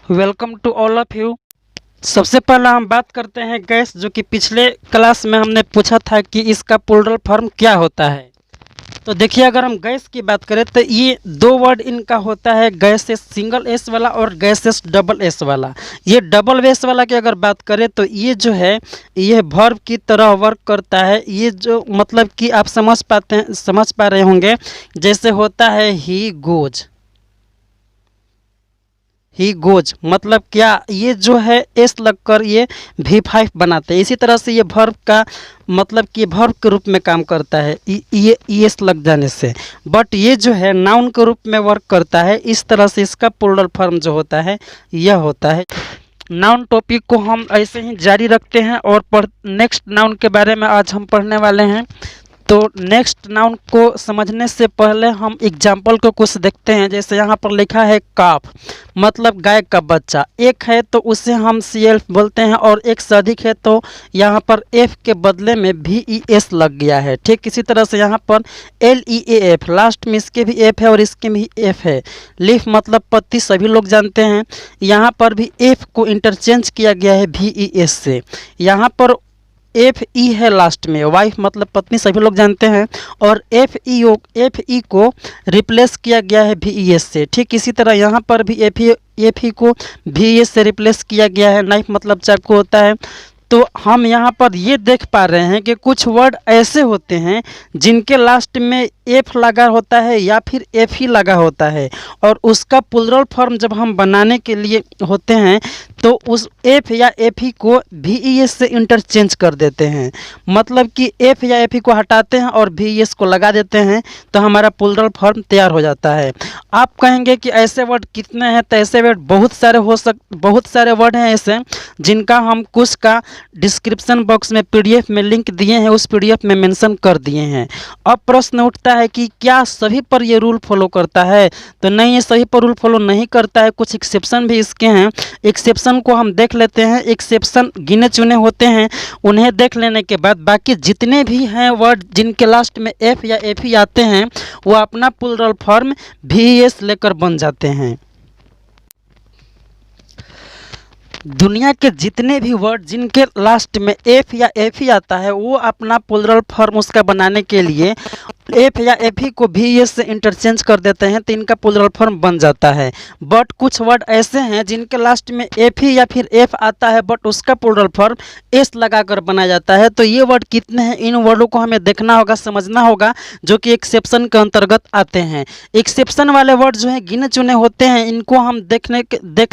Welcome to all of you. सबसे पहला हम बात करते हैं गैस, जो कि पिछले क्लास में हमने पूछा था कि इसका प्लूरल फॉर्म क्या होता है। तो देखिए, अगर हम गैस की बात करें तो ये दो वर्ड इनका होता है, गैसेस सिंगल एस वाला और गैसेस डबल एस वाला। ये डबल एस वाला की अगर बात करें तो ये जो है ये वर्ब की तरह वर्क करता है। ये जो मतलब कि आप समझ पा रहे होंगे, जैसे होता है ही गोज मतलब क्या, ये जो है एस लगकर ये V5 बनाते हैं। इसी तरह से ये वर्ब का मतलब कि वर्ब के रूप में काम करता है ये एस लग जाने से। बट ये जो है नाउन के रूप में वर्क करता है। इस तरह से इसका प्लूरल फॉर्म जो होता है यह होता है। नाउन टॉपिक को हम ऐसे ही जारी रखते हैं और नेक्स्ट नाउन के बारे में आज हम पढ़ने वाले हैं। तो नेक्स्ट नाउन को समझने से पहले हम एग्जाम्पल को कुछ देखते हैं। जैसे यहाँ पर लिखा है काफ, मतलब गाय का बच्चा। एक है तो उसे हम CF बोलते हैं, और एक से अधिक है तो यहाँ पर F के बदले में VES लग गया है। ठीक इसी तरह से यहाँ पर LEAF, लास्ट में इसके भी F है और इसके भी F है। लीफ मतलब पत्ती, सभी लोग जानते हैं। यहाँ पर भी F को इंटरचेंज किया गया है VES से। यहाँ पर FE है लास्ट में, वाइफ मतलब पत्नी, सभी लोग जानते हैं। और FE को रिप्लेस किया गया है VES से। ठीक इसी तरह यहाँ पर भी FE को VES से रिप्लेस किया गया है। नाइफ मतलब चाकू होता है। तो हम यहाँ पर ये देख पा रहे हैं कि कुछ वर्ड ऐसे होते हैं जिनके लास्ट में F लगा होता है या फिर FE लगा होता है, और उसका प्लूरल फॉर्म जब हम बनाने के लिए होते हैं तो उस F या FE को VES से इंटरचेंज कर देते हैं। मतलब कि F या FE को हटाते हैं और VES को लगा देते हैं, तो हमारा प्लूरल फॉर्म तैयार हो जाता है। आप कहेंगे कि ऐसे वर्ड कितने हैं, तो ऐसे वर्ड बहुत सारे वर्ड हैं ऐसे, जिनका हम कुछ का डिस्क्रिप्शन बॉक्स में PDF में लिंक दिए हैं, उस PDF में मेंशन कर दिए हैं। अब प्रश्न उठता है कि क्या सभी पर ये रूल फॉलो करता है? तो नहीं, ये सभी पर रूल फॉलो नहीं करता है। कुछ एक्सेप्शन भी इसके हैं। एक्सेप्शन को हम देख लेते हैं। एक्सेप्शन गिने चुने होते हैं, उन्हें देख लेने के बाद बाकी जितने भी हैं वर्ड जिनके लास्ट में F या FE आते हैं, वो अपना प्लूरल फॉर्म VES लेकर बन जाते हैं। दुनिया के जितने भी वर्ड जिनके लास्ट में F या FE आता है, वो अपना प्लूरल फॉर्म उसका बनाने के लिए F या FE को VES से इंटरचेंज कर देते हैं, तो इनका प्लूरल फॉर्म बन जाता है। बट कुछ वर्ड ऐसे हैं जिनके लास्ट में FE या फिर F आता है, बट उसका प्लूरल फॉर्म S लगाकर बनाया जाता है। तो ये वर्ड कितने हैं, इन वर्डों को हमें देखना होगा, समझना होगा, जो कि एक्सेप्शन के अंतर्गत आते हैं। एक्सेप्शन वाले वर्ड जो है गिने चुने होते हैं, इनको हम देख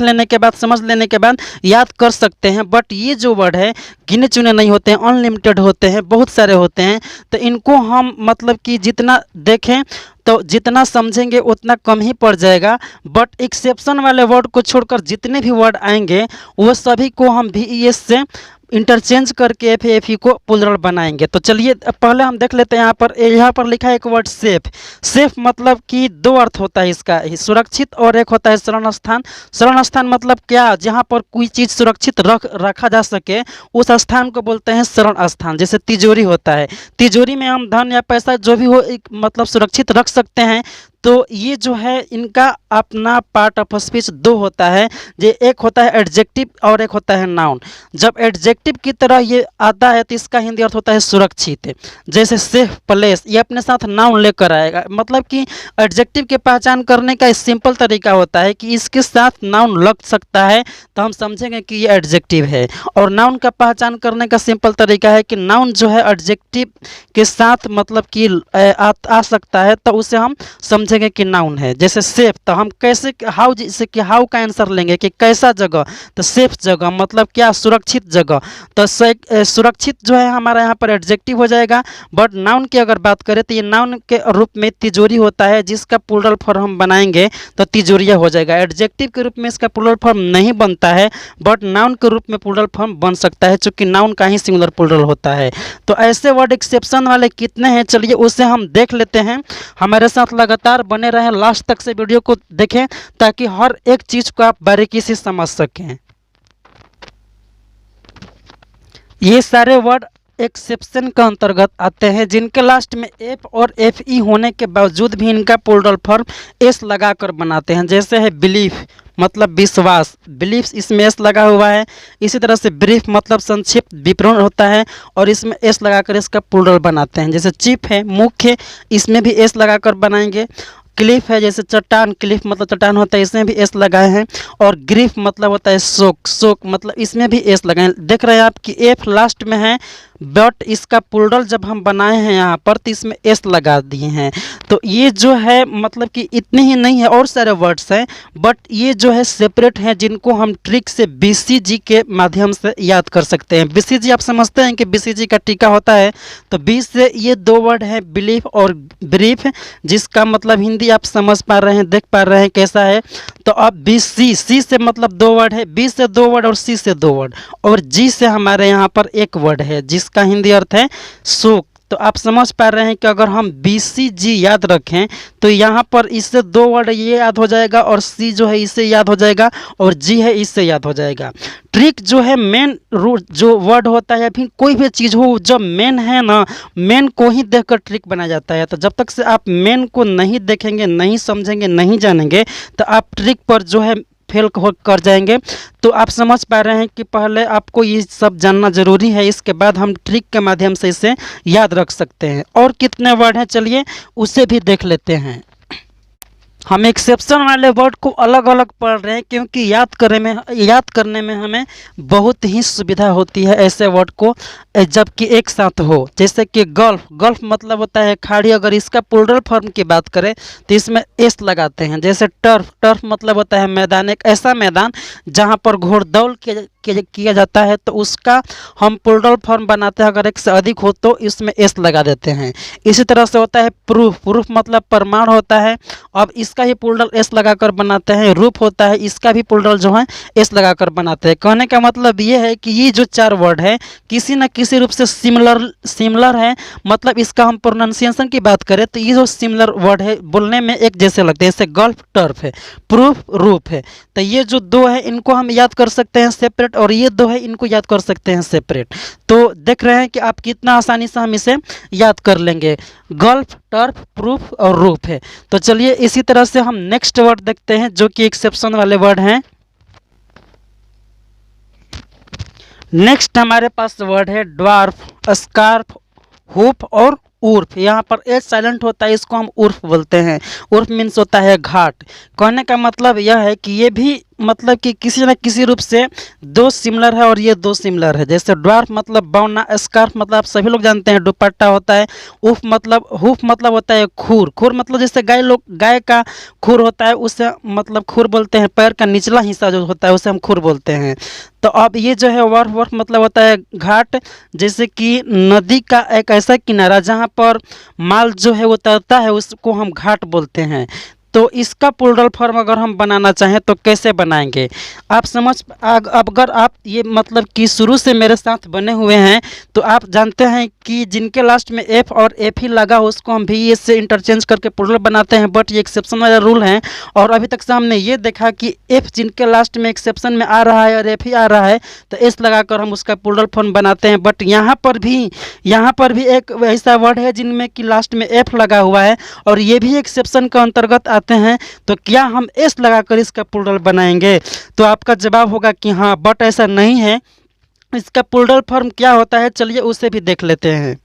लेने के बाद, समझ लेने के बाद याद कर सकते हैं। बट ये जो वर्ड है गिने चुने नहीं होते हैं, अनलिमिटेड होते हैं, बहुत सारे होते हैं। तो इनको हम मतलब कि जितना देखें तो जितना समझेंगे उतना कम ही पड़ जाएगा। बट एक्सेप्शन वाले वर्ड को छोड़कर जितने भी वर्ड आएंगे वो सभी को हम VES से इंटरचेंज करके FE को प्लूरल बनाएंगे। तो चलिए पहले हम देख लेते हैं। यहाँ पर लिखा है एक वर्ड सेफ। सेफ मतलब कि दो अर्थ होता है इसका, सुरक्षित, और एक होता है शरण स्थान। शरण स्थान मतलब क्या, जहाँ पर कोई चीज़ सुरक्षित रखा जा सके, उस स्थान को बोलते हैं शरण स्थान। जैसे तिजोरी होता है, तिजोरी में हम धन या पैसा जो भी हो एक मतलब सुरक्षित रख सकते हैं। तो ये जो है इनका अपना पार्ट ऑफ स्पीच दो होता है, जो एक होता है एडजेक्टिव और एक होता है नाउन। जब एडजेक्टिव की तरह ये आता है तो इसका हिंदी अर्थ होता है सुरक्षित। जैसे सेफ प्लेस, ये अपने साथ नाउन लेकर आएगा। मतलब कि एडजेक्टिव की पहचान करने का सिंपल तरीका होता है कि इसके साथ नाउन लग सकता है तो हम समझेंगे कि ये एडजेक्टिव है। और नाउन का पहचान करने का सिंपल तरीका है कि नाउन जो है एडजेक्टिव के साथ मतलब कि आ सकता है, तो उसे हम समझेंगे कि नाउन है। जैसे सेफ, तो हम कैसे, हाउ, जैसे कि हाउ का आंसर लेंगे कि कैसा जगह, तो सेफ जगह मतलब क्या, सुरक्षित जगह। तो सुरक्षित जो है हमारा यहाँ पर एडजेक्टिव हो जाएगा। बट नाउन की अगर बात करें तो ये नाउन के रूप में तिजोरी होता है, जिसका प्लूरल फॉर्म हम बनाएंगे तो तिजोरिया हो जाएगा। एडजेक्टिव के रूप में इसका प्लूरल फॉर्म नहीं बनता है, बट नाउन के रूप में प्लूरल फॉर्म बन सकता है, चूंकि नाउन का ही सिंगुलर प्लूरल होता है। तो ऐसे वर्ड एक्सेप्शन वाले कितने हैं, चलिए उसे हम देख लेते हैं। हमारे साथ लगातार बने रहें, लास्ट तक से वीडियो को देखें ताकि हर एक चीज को आप बारीकी से समझ सकें। ये सारे वर्ड एक्सेप्शन का अंतर्गत आते हैं जिनके लास्ट में एफ और एफ ई होने के बावजूद भी इनका प्लूरल फॉर्म एस लगाकर बनाते हैं। जैसे है बिलीफ मतलब विश्वास, बिलीफ्स इसमें एस लगा हुआ है। इसी तरह से ब्रीफ मतलब संक्षिप्त विवरण होता है और इसमें एस लगाकर इसका प्लूरल बनाते हैं। जैसे चीफ है मुख्य, इसमें भी एस लगाकर बनाएंगे। क्लिफ है जैसे चट्टान, क्लिफ मतलब चट्टान होता है, इसमें भी एस लगाए हैं। और ग्रीफ मतलब होता है शोक, शोक मतलब इसमें भी एस लगाए। देख रहे हैं आप कि एफ लास्ट में है बट इसका प्लूरल जब हम बनाए हैं यहाँ पर तो इसमें एस लगा दिए हैं। तो ये जो है मतलब कि इतने ही नहीं है, और सारे वर्ड्स हैं बट ये जो है सेपरेट हैं जिनको हम ट्रिक से BCG के माध्यम से याद कर सकते हैं। BCG आप समझते हैं कि BCG का टीका होता है, तो बी से ये दो वर्ड हैं बिलीफ और ब्रीफ, जिसका मतलब हिंदी आप समझ पा रहे हैं, देख पा रहे हैं कैसा है। तो अब BC, सी से मतलब दो वर्ड है, बी से दो वर्ड और सी से दो वर्ड, और जी से हमारे यहाँ पर एक वर्ड है जिसका हिंदी अर्थ है शोक। तो आप समझ पा रहे हैं कि अगर हम BCG याद रखें तो यहाँ पर इससे दो वर्ड ये याद हो जाएगा और सी जो है इससे याद हो जाएगा और जी है इससे याद हो जाएगा। ट्रिक जो है मेन रूट जो वर्ड होता है या फिर कोई भी चीज़ हो जब मेन है ना, मेन को ही देखकर ट्रिक बनाया जाता है। तो जब तक से आप मेन को नहीं देखेंगे, नहीं समझेंगे, नहीं जानेंगे तो आप ट्रिक पर जो है फेल कर जाएंगे। तो आप समझ पा रहे हैं कि पहले आपको ये सब जानना ज़रूरी है, इसके बाद हम ट्रिक के माध्यम से इसे याद रख सकते हैं। और कितने वर्ड हैं चलिए उसे भी देख लेते हैं। हम एक्सेप्शन वाले वर्ड को अलग अलग पढ़ रहे हैं क्योंकि याद करने में हमें बहुत ही सुविधा होती है ऐसे वर्ड को जबकि एक साथ हो। जैसे कि गल्फ, गल्फ मतलब होता है खाड़ी, अगर इसका प्लूरल फॉर्म की बात करें तो इसमें एस लगाते हैं। जैसे टर्फ, टर्फ मतलब होता है मैदान, एक ऐसा मैदान जहां पर घोड़दौड़ किया जाता है, तो उसका हम प्लूरल फॉर्म बनाते हैं, अगर एक से अधिक हो तो इसमें एस लगा देते हैं। इसी तरह से होता है प्रूफ, प्रूफ मतलब प्रमाण होता है, अब इसका ही प्लूरल एस लगाकर बनाते हैं। रूप होता है, इसका भी प्लूरल जो है एस लगाकर बनाते हैं। कहने का मतलब ये है कि ये जो चार वर्ड है किसी न किसी रूप से सिमिलर है। मतलब इसका हम प्रोनाउंसिएशन की बात करें तो ये जो सिमिलर वर्ड है बोलने में एक जैसे लगते हैं। जैसे गल्फ टर्फ है, प्रूफ रूप है, तो ये जो दो है इनको हम याद कर सकते हैं सेपरेट, और ये दो है इनको याद कर सकते हैं सेपरेट। तो देख रहे हैं कि आप कितना आसानी से हम इसे याद कर लेंगे। गल्फ, टर्फ, प्रूफ और रूप है। तो चलिए इसी तरह से हम नेक्स्ट वर्ड देखते हैं जो कि एक्सेप्शन वाले वर्ड हैं। नेक्स्ट हमारे पास वर्ड है ड्वार्फ, स्कार्फ, हुप और उर्फ। यहाँ पर एच साइलेंट होता है, इसको हम उर्फ बोलते हैं। उर्फ मीन्स होता है घाट। कहने का मतलब यह है कि ये भी मतलब कि किसी न किसी रूप से दो सिमिलर है और ये दो सिमिलर है। जैसे ड्वार्फ मतलब बौना, स्कार्फ मतलब आप सभी लोग जानते हैं दुपट्टा होता है। हुफ मतलब होता है खुर, खुर मतलब जैसे गाय का खुर होता है उससे मतलब खुर बोलते हैं, पैर का निचला हिस्सा जो होता है उसे हम खुर बोलते हैं। तो अब ये जो है वर्फ, वर्फ मतलब होता है घाट, जैसे कि नदी का एक ऐसा किनारा जहाँ पर माल जो है वो तैरता है उसको हम घाट बोलते हैं। तो इसका प्लूरल फॉर्म अगर हम बनाना चाहें तो कैसे बनाएंगे आप अगर आप ये मतलब कि शुरू से मेरे साथ बने हुए हैं तो आप जानते हैं कि जिनके लास्ट में एफ और एफ ही लगा हो उसको हम भी एस से इंटरचेंज करके प्लूरल बनाते हैं। बट ये एक्सेप्शन वाला रूल है, और अभी तक से हमने ये देखा कि एफ जिनके लास्ट में एक्सेप्शन में आ रहा है और एफ ही आ रहा है तो एस लगाकर हम उसका प्लूरल फॉर्म बनाते हैं। बट यहाँ पर भी एक ऐसा वर्ड है जिनमें कि लास्ट में एफ लगा हुआ है और ये भी एक्सेप्शन का अंतर्गत आते हैं, तो क्या हम एस लगाकर इसका प्लूरल बनाएंगे? तो आपका जवाब होगा कि हाँ, बट ऐसा नहीं है। इसका प्लूरल फॉर्म क्या होता है चलिए उसे भी देख लेते हैं।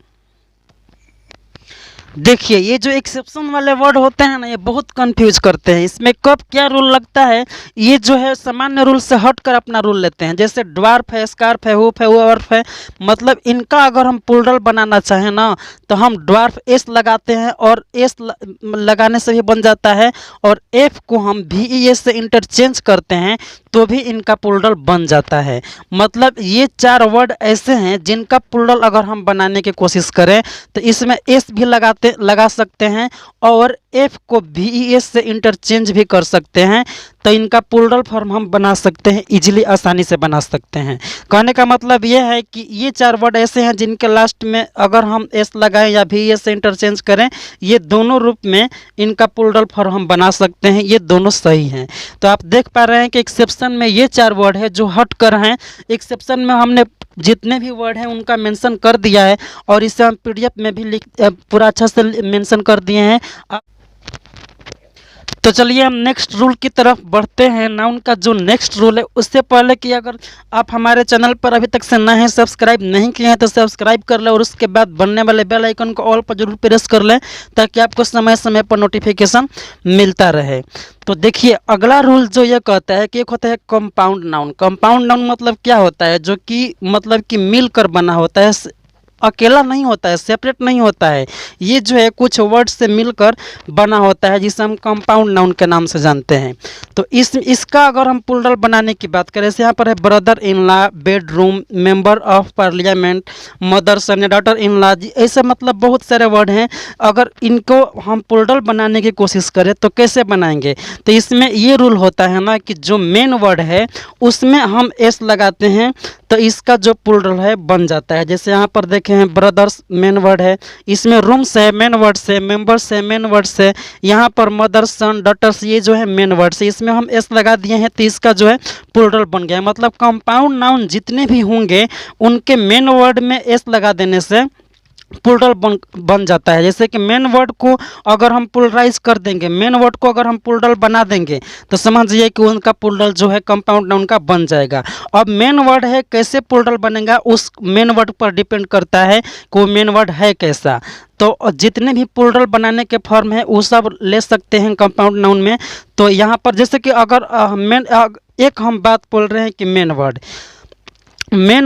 देखिए ये जो एक्सेप्शन वाले वर्ड होते हैं ना ये बहुत कंफ्यूज करते हैं। इसमें कब क्या रूल लगता है, ये जो है सामान्य रूल से हटकर अपना रूल लेते हैं। जैसे ड्वार्फ है, स्कार्फ है, हुप है, वर्फ है, मतलब इनका अगर हम प्लूरल बनाना चाहें ना तो हम ड्वार्फ एस लगाते हैं और एस लगाने से भी बन जाता है, और एफ को हम भी एस से इंटरचेंज करते हैं तो भी इनका प्लूरल बन जाता है। मतलब ये चार वर्ड ऐसे हैं जिनका प्लूरल अगर हम बनाने की कोशिश करें तो इसमें एस भी लगा सकते हैं और एफ को भी एस से इंटरचेंज भी कर सकते हैं, तो इनका प्लूरल फॉर्म हम बना सकते हैं, इजीली आसानी से बना सकते हैं। कहने का मतलब ये है कि ये चार वर्ड ऐसे हैं जिनके लास्ट में अगर हम एस लगाएं या भी एस से इंटरचेंज करें, ये दोनों रूप में इनका प्लूरल फॉर्म हम बना सकते हैं, ये दोनों सही हैं। तो आप देख पा रहे हैं कि एक्सेप्शन में ये चार वर्ड है जो हट कर हैं। एक्सेप्शन में हमने जितने भी वर्ड हैं उनका मेंशन कर दिया है और इसे हम पीडीएफ में भी लिख पूरा अच्छा से मेंशन कर दिए हैं। तो चलिए हम नेक्स्ट रूल की तरफ बढ़ते हैं। नाउन का जो नेक्स्ट रूल है, उससे पहले कि अगर आप हमारे चैनल पर अभी तक से नए हैं, सब्सक्राइब नहीं किए हैं तो सब्सक्राइब कर लें और उसके बाद बनने वाले बेल आइकन को ऑल पर जरूर प्रेस कर लें ताकि आपको समय समय पर नोटिफिकेशन मिलता रहे। तो देखिए अगला रूल जो ये कहता है कि एक होता है कंपाउंड नाउन। कंपाउंड नाउन मतलब क्या होता है, जो कि मतलब कि मिलकर बना होता है, अकेला नहीं होता है, सेपरेट नहीं होता है। ये जो है कुछ वर्ड से मिलकर बना होता है जिसे हम कंपाउंड नाउन के नाम से जानते हैं। तो इसका अगर हम प्लूरल बनाने की बात करें, यहाँ पर है brother in law, bedroom, member of parliament, mother sun, daughter in law, ऐसे मतलब बहुत सारे वर्ड हैं। अगर इनको हम प्लूरल बनाने की कोशिश करें तो कैसे बनाएंगे, तो इसमें ये रूल होता है ना कि जो मेन वर्ड है उसमें हम एस लगाते हैं तो इसका जो प्लूरल है बन जाता है। जैसे यहाँ पर देखें हैं ब्रदर्स मेन वर्ड है, इसमें रूम्स है मेन वर्ड से, मेंबर्स है मेन वर्ड से, यहाँ पर मदर सन डॉटर्स ये जो है मेन वर्ड से, इसमें हम एस लगा दिए हैं तो इसका जो है प्लूरल बन गया। मतलब कंपाउंड नाउन जितने भी होंगे उनके मेन वर्ड में एस लगा देने से प्लूरल बन जाता है। जैसे कि मेन वर्ड को अगर हम प्लूरलाइज कर देंगे, मेन वर्ड को अगर हम प्लूरल बना देंगे तो समझिए कि उनका प्लूरल जो है कंपाउंड नाउन का बन जाएगा। अब मेन वर्ड है, कैसे प्लूरल बनेगा उस मेन वर्ड पर डिपेंड करता है कि वो मेन वर्ड है कैसा। तो जितने भी प्लूरल बनाने के फॉर्म है वो सब ले सकते हैं कंपाउंड नाउन में। तो यहाँ पर जैसे कि अगर एक हम बात बोल रहे हैं कि मेन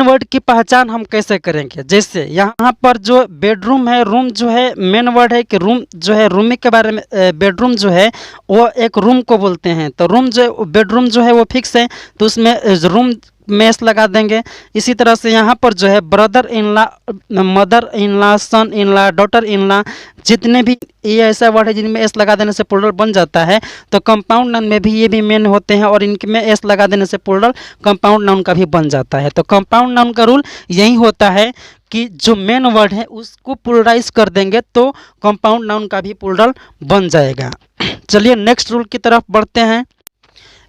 वर्ड की पहचान हम कैसे करेंगे। जैसे यहाँ पर जो बेडरूम है, रूम जो है मेन वर्ड है कि रूम जो है, रूम के बारे में बेडरूम जो है वो एक रूम को बोलते हैं। तो रूम जो बेडरूम जो है वो फिक्स है तो उसमें रूम में एस लगा देंगे। इसी तरह से यहाँ पर जो है brother in law, mother in law, son in law, daughter in law, जितने भी ये ऐसा वर्ड है जिनमें एस लगा देने से प्लूरल बन जाता है। तो कंपाउंड नाउन में भी ये भी मेन होते हैं और इनमें एस लगा देने से प्लूरल कंपाउंड नाउन का भी बन जाता है। तो कंपाउंड नाउन का रूल यही होता है कि जो मेन वर्ड है उसको प्लूरलाइज कर देंगे तो कंपाउंड नाउन का भी प्लूरल बन जाएगा। चलिए नेक्स्ट रूल की तरफ बढ़ते हैं।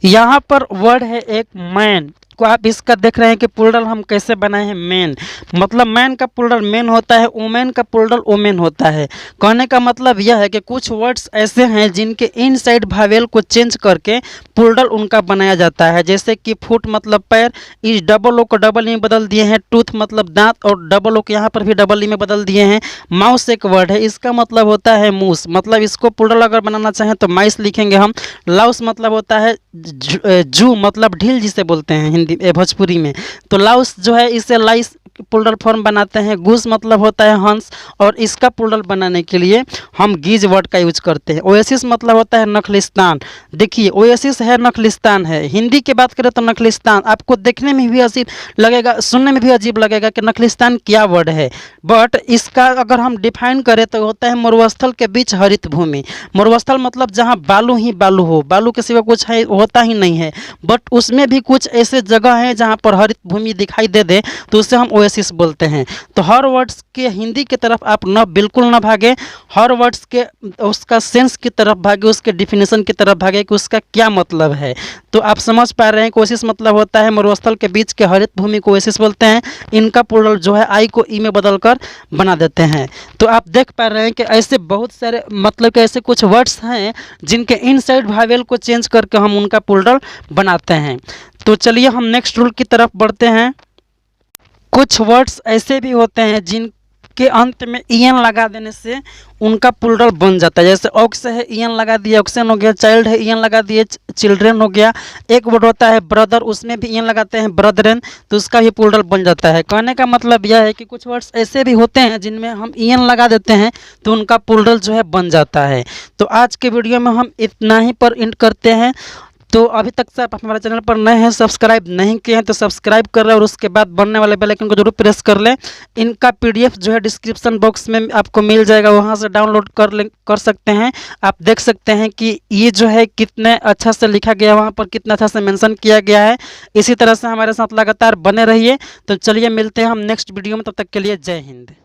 यहाँ पर वर्ड है एक मैन को, आप इसका देख रहे हैं कि प्लूरल हम कैसे बनाए हैं मैन। मतलब मैन का प्लूरल मैन होता है, वुमेन का प्लूरल वुमेन होता है। कहने का मतलब यह है कि कुछ वर्ड्स ऐसे हैं जिनके इनसाइड भावेल को चेंज करके प्लूरल उनका बनाया जाता है। जैसे कि फुट मतलब पैर, इस डबल ओ को डबल ई में बदल दिए हैं, टूथ मतलब दांत और डबल ओ को यहाँ पर भी डबल ई में बदल दिए हैं। माउस एक वर्ड है, इसका मतलब होता है मूस, मतलब इसको प्लूरल अगर बनाना चाहें तो माइस लिखेंगे हम। लाउस मतलब होता है जू, मतलब ढील जिसे बोलते हैं हिंदी भोजपुरी में। तो लाउस जो है इसे लाइस प्लूरल फॉर्म बनाते हैं। गूस मतलब होता है हंस और इसका प्लूरल बनाने के लिए हम गीज वर्ड का यूज करते हैं। ओएसिस मतलब होता है नखलिस्तान। देखिए ओएसिस है, नखलिस्तान है। हिंदी की बात करें तो नखलिस्तान आपको देखने में भी अजीब लगेगा, सुनने में भी अजीब लगेगा कि नखलिस्तान क्या वर्ड है, बट इसका अगर हम डिफाइन करें तो होता है मरुस्थल के बीच हरित भूमि। मरुस्थल मतलब जहाँ बालू ही बालू हो, बालू के सिवा कुछ है होता ही नहीं है, बट उसमें भी कुछ ऐसे जगह हैं जहाँ पर हरित भूमि दिखाई दे तो उसे हम ओएसिस बोलते हैं। तो हर वर्ड्स के हिंदी की तरफ आप बिल्कुल ना भागे, हर वर्ड्स के उसका सेंस की तरफ भागे, उसके डिफिनेशन की तरफ भागे कि उसका क्या मतलब है। तो आप समझ पा रहे हैं कि ओएसिस मतलब होता है मरुस्थल के बीच के हरित भूमि को ओएसिस बोलते हैं। इनका प्लूरल जो है आई को ई में बदलकर बना देते हैं। तो आप देख पा रहे हैं कि ऐसे बहुत सारे मतलब कि ऐसे कुछ वर्ड्स हैं जिनके इनसाइड भावेल को चेंज करके हम उनका प्लूरल बनाते हैं। तो चलिए हम नेक्स्ट रूल की तरफ बढ़ते हैं। कुछ वर्ड्स ऐसे भी होते हैं जिनके अंत में ईएन लगा देने से उनका प्लूरल बन जाता है। जैसे ऑक्स है, ईएन लगा दिया ऑक्सन हो गया। चाइल्ड है, ईएन लगा दिए चिल्ड्रेन हो गया। एक वर्ड होता है ब्रदर, उसमें भी ईएन लगाते हैं ब्रदरेन, तो उसका भी प्लूरल बन जाता है। कहने का मतलब यह है कि कुछ वर्ड्स ऐसे भी होते हैं जिनमें हम ईएन लगा देते हैं तो उनका प्लूरल जो है बन जाता है। तो आज के वीडियो में हम इतना ही पर एंड करते हैं। तो अभी तक से आप हमारे चैनल पर नए हैं, सब्सक्राइब नहीं किए हैं तो सब्सक्राइब कर लें और उसके बाद बनने वाले बेल आइकन को जरूर प्रेस कर लें। इनका पीडीएफ जो है डिस्क्रिप्शन बॉक्स में आपको मिल जाएगा, वहां से डाउनलोड कर सकते हैं। आप देख सकते हैं कि ये जो है कितने अच्छा से लिखा गया, वहाँ पर कितना अच्छा से मेंशन किया गया है। इसी तरह से हमारे साथ लगातार बने रहिए। तो चलिए मिलते हैं हम नेक्स्ट वीडियो में, तब तक के लिए जय हिंद।